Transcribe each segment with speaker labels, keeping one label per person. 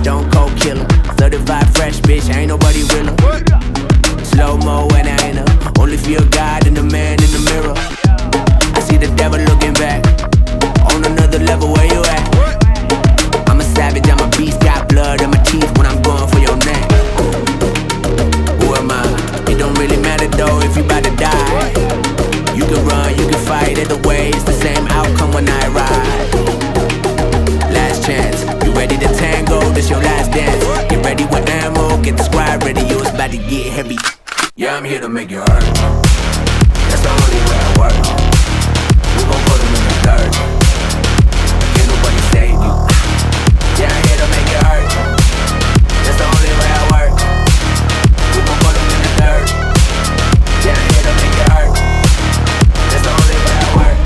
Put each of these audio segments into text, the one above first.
Speaker 1: stone cold killer. Certified fresh bitch, ain't nobody realer. Slow mo when I enter. Only feel God and the man in the mirror. I see the devil looking back. On another level, where you at? I'm a savage, I'm a beast. Got blood in my teeth when I'm going for your neck. Who am I? It don't really matter though if you bout to die. You can run, you can fight. Either way, it's the same outcome when I ride. Last chance, you ready to tango? This your last dance. Get ready with ammo, get the squad ready. Yo, it's about to get heavy. Yeah, I'm here to make you hurt. That's the only way I work. We gon' put them in the dirt. Can't nobody save you. Yeah, I'm here to make you hurt. That's the only way I work. We gon' put them in the dirt. Yeah, I'm here to make you hurt. That's the only way I work.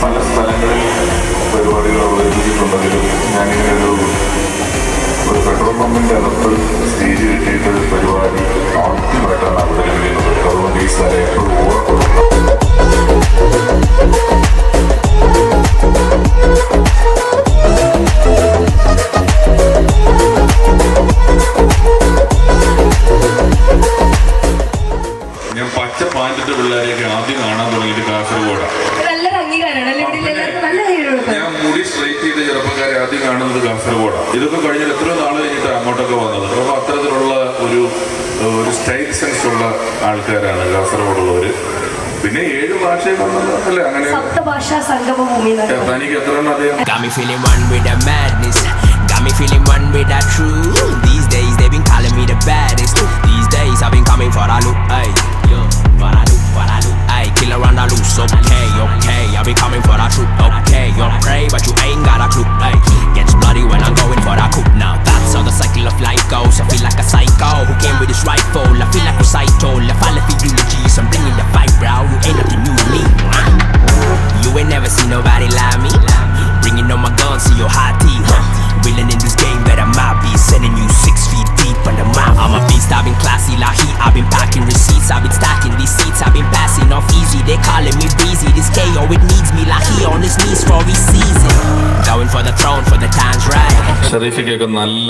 Speaker 2: പല സ്ഥലങ്ങളിൽ പരിപാടികൾ അവതരിപ്പിച്ചിട്ടുണ്ടെങ്കിലും ഞാനിങ്ങനെ ഒരു petrol പമ്പിൻ്റെ അകത്ത് stage കിട്ടിയിട്ട് പരിപാടി ആദ്യമായിട്ടാണ് അവതരിപ്പിക്കുന്നത്. അതുകൊണ്ട് ഈ സ്ഥലം എപ്പോഴും ഓർക്കുന്നു. ഞാൻ പച്ച പാൻറ്റിന്റെ പിള്ളേരെയൊക്കെ ആദ്യം കാണാൻ തുടങ്ങിയിട്ട് കാസർഗോഡാണ്. ഞാൻ മുടി സ്ട്രൈറ്റ് ചെയ്ത ചെറുപ്പക്കാരെ ആദ്യം കാണുന്നത് കാസർഗോഡാണ്. ഇതൊക്കെ കഴിഞ്ഞിട്ട് എത്ര നാൾ കഴിഞ്ഞിട്ട് അങ്ങോട്ടൊക്കെ വന്നത്. അപ്പോൾ അത്തരത്തിലുള്ള ഒരു സ്റ്റൈൽ സെൻസ് ഉള്ള ആൾക്കാരാണ് കാസർഗോഡുള്ളവർ. പിന്നെ 7 ഭാഷയൊക്കെ അല്ലേ, അങ്ങനെ തനിക്ക് എത്ര എണ്ണം അറിയാം?
Speaker 1: Got me feeling one with the madness. Got me feeling one with that truth. These days they been calling me the baddest. These days I've been coming for that look. Ay, yo, for that look. Ay, kill around that loose. Okay, I've been coming for that truth. Okay, you're prey but you ain't got a clue. Ay, gets bloody when I'm going for that coup. Now that's how the cycle of life goes. I feel like a psycho who came with his rifle. I feel like a psycho. I fall for eulogies. I'm bringing the fight, bro. You ain't nothing new to me. You ain't never seen nobody like me. Bringing all my guns to your hot teeth. Willing in this game that I might be sending you 6 feet deep on the map. I'm a beast, I've been classy like heat. I've been packing receipts, I've been stacking these seats. I've been passing off easy, they calling me breezy. This KO, it needs me like he on his knees for his season. Going for the throne, for the time's right.
Speaker 2: ഷെരീഫിക്കൊക്കെ നല്ല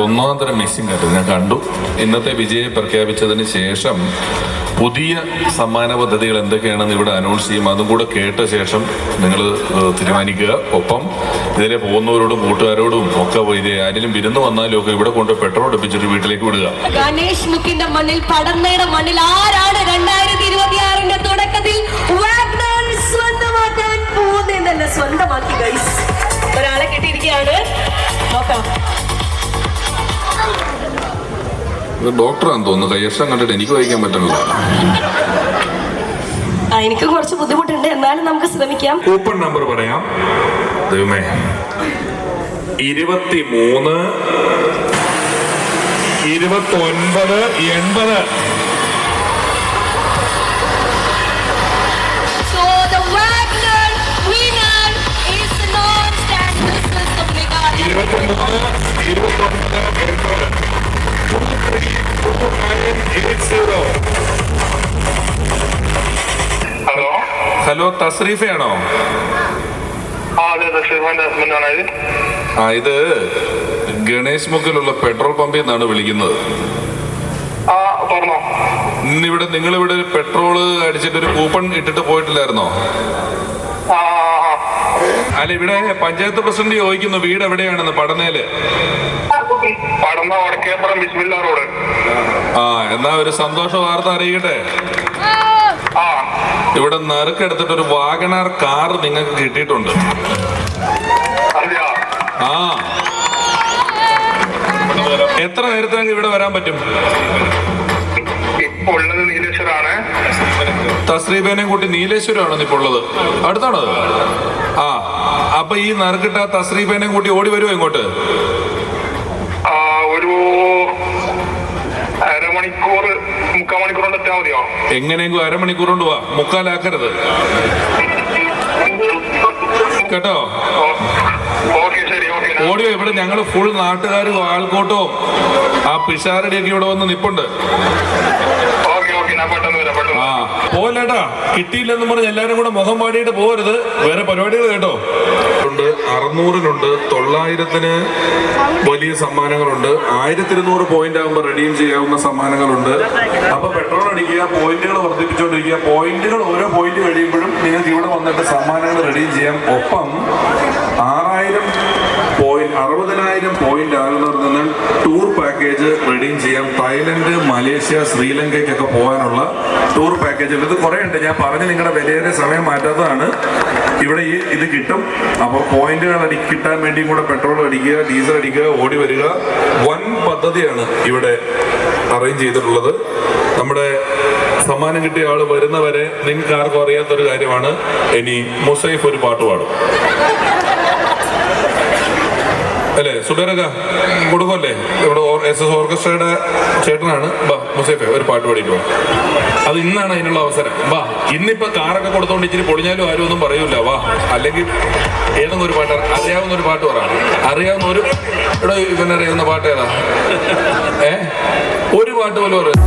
Speaker 2: ഒന്നാം തരം missing ആയിട്ട് ഞാൻ കണ്ടു. ഇന്നത്തെ വിജയം പ്രഖ്യാപിച്ചതിന് ശേഷം പുതിയ സമ്മാന പദ്ധതികൾ എന്തൊക്കെയാണെന്ന് ഇവിടെ അനൗൺസ് ചെയ്യും. അതും കൂടെ കേട്ട ശേഷം നിങ്ങൾ തീരുമാനിക്കുക. ഒപ്പം ഇതിലെ പോകുന്നവരോടും കൂട്ടുകാരോടും ഒക്കെ ആരെങ്കിലും വിരുന്ന് വന്നാലും ഒക്കെ ഇവിടെ കൊണ്ട് പെട്രോൾ ഒപ്പിച്ചിട്ട് വീട്ടിലേക്ക് വിടുക.
Speaker 3: ഗണേഷ് മുക്കിന്റെ മണ്ണിൽ പടന്നയുടെ മണ്ണിൽ ആരാണ് 2026 തുടക്കത്തിൽ സ്വന്തമാക്കാൻ പോകുന്നതെന്നല്ല, സ്വന്തമാക്കി ഗൈസ്. ഒരാളെ കിട്ടിയിരിക്കുകയാണ്, നോക്കാം.
Speaker 2: ഡോക്ടറാന്ന് തോന്നുന്നു. കയ്യക്ഷം കണ്ടിട്ട് എനിക്ക് വായിക്കാൻ പറ്റുന്നില്ല.
Speaker 3: എനിക്ക് കുറച്ച് ബുദ്ധിമുട്ടുണ്ട്, എന്നാലും നമുക്ക് ശ്രമിക്കാം.
Speaker 2: കൂപ്പൺ നമ്പർ പറയാം. ദൈവമേ, 23 29 80.
Speaker 3: So the Wagner winner is announced
Speaker 4: hello
Speaker 2: hello, തസ്രീഫയാണോ?
Speaker 4: അതെ തസ്രീഫിന്റെ ഹസ്ബൻഡാണ് ഇത്.
Speaker 2: ഇത് ഗണേശ് മുക്കിലുള്ള പെട്രോൾ പമ്പിൽ നിന്നാണ് വിളിക്കുന്നത്.
Speaker 4: പറഞ്ഞോ.
Speaker 2: ഇന്നിവിടെ നിങ്ങളിവിടെ ഒരു പെട്രോള് അടിച്ചിട്ട് ഒരു കൂപ്പൺ ഇട്ടിട്ട് പോയിട്ടില്ലായിരുന്നോ? അല്ല, ഇവിടെ പഞ്ചായത്ത് പ്രസിഡന്റ് ചോദിക്കുന്നു വീട് എവിടെയാണെന്ന്. പടന്നേല്.
Speaker 4: പടന്ന വടക്കേപ്പുറം ബിസ്മില്ലാ റോഡ്.
Speaker 2: എന്നാ ഒരു സന്തോഷ വാർത്ത അറിയിക്കട്ടെ. ഇവിടെ നറുക്കെടുത്തിട്ട് ഒരു വാഗണാർ കാർ നിങ്ങൾക്ക് കിട്ടിയിട്ടുണ്ട്. എത്ര നേരത്തിനകം ഇവിടെ വരാൻ പറ്റും?
Speaker 4: ഇപ്പൊ ഉള്ളത് നീലേശ്വരാണ്.
Speaker 2: തസ്രീബേനെയും കൂട്ടി നീലേശ്വരമാണോ ഇപ്പൊ ഉള്ളത്? അടുത്താണോ? അപ്പൊ ഈ നറുക്കിട്ട തസ്രീബേനെയും കൂട്ടി ഓടി വരുമോ ഇങ്ങോട്ട്?
Speaker 4: ഒരു അരമണിക്കൂർ 3/4 മണിക്കൂർ കൊണ്ട് എത്താൻ മതിയോ?
Speaker 2: എങ്ങനെയെങ്കിലും അരമണിക്കൂർ കൊണ്ട് വാ, മുക്കാലാക്കരുത് കേട്ടോ. ഓടിയോ? ഇവിടെ ഞങ്ങള് ഫുൾ നാട്ടുകാരും ആൾക്കൂട്ടവും ആ പിഷാരടിയൊക്കെ ഇവിടെ വന്ന് നിപ്പുണ്ട്. പോലേട്ടാ, കിട്ടിയില്ലെന്ന് പറഞ്ഞ് എല്ലാരും കൂടെ മുഖം പാടിയിട്ട് പോകരുത്. വേറെ പരിപാടികൾ കേട്ടോ. 600-നുണ്ട്, 900-ന് വലിയ സമ്മാനങ്ങളുണ്ട്, 1200 പോയിന്റ് ആകുമ്പോൾ റെഡീം ചെയ്യാവുന്ന സമ്മാനങ്ങളുണ്ട്. അപ്പൊ പെട്രോൾ അടിക്കുക, പോയിന്റുകൾ വർദ്ധിപ്പിച്ചുകൊണ്ടിരിക്കുക. പോയിന്റുകൾ ഓരോ പോയിന്റ് കഴിയുമ്പോഴും നിങ്ങൾക്ക് ഇവിടെ വന്നിട്ട് സമ്മാനങ്ങൾ റെഡീം ചെയ്യാം. ഒപ്പം 60,000 പോയിന്റ് ആകുന്നവർ നിന്ന് ടൂർ പാക്കേജ് റെഡീം ചെയ്യാം. തായ്ലൻഡ്, മലേഷ്യ, ശ്രീലങ്കയ്ക്കൊക്കെ പോകാനുള്ള ടൂർ പാക്കേജ്. ഇത് കുറെ ഉണ്ട്. ഞാൻ പറഞ്ഞ് നിങ്ങളുടെ വിലയേറെ സമയം മാറ്റാത്തതാണ്. ഇവിടെ ഇത് കിട്ടും. അപ്പോൾ പോയിന്റുകൾ കിട്ടാൻ വേണ്ടിയും കൂടെ പെട്രോൾ അടിക്കുക, ഡീസൽ അടിക്കുക, ഓടി വരിക. വൻ പദ്ധതിയാണ് ഇവിടെ അറേഞ്ച് ചെയ്തിട്ടുള്ളത്. നമ്മുടെ സമ്മാനം കിട്ടിയ ആള് വരുന്നവരെ നിങ്ങൾക്ക് ആർക്കും അറിയാത്തൊരു കാര്യമാണ്. ഇനി മുസൈഫ് ഒരു പാട്ട് പാടും അല്ലേ? സുബേറൊക്കെ കൊടുക്കുമല്ലേ? ഇവിടെ SS ഓർക്കസ്ട്രയുടെ ചേട്ടനാണ്. മുസൈഫെ ഒരു പാട്ട് പാടിക്കോ. അത് ഇന്നാണ് അതിനുള്ള അവസരം. ഇന്നിപ്പോ കാറൊക്കെ കൊടുത്തോണ്ട് ഇച്ചിരി പൊളിഞ്ഞാലും ആരും ഒന്നും പറയൂല. അല്ലെങ്കിൽ ഏതെങ്കിലും ഒരു പാട്ട്, അറിയാവുന്ന ഒരു പാട്ട് പറ. അറിയാവുന്ന ഒരു ഇവിടെ ഇവനറിയാവുന്ന പാട്ട് ഏതാ? ഒരു പാട്ട് പോലും പറയും.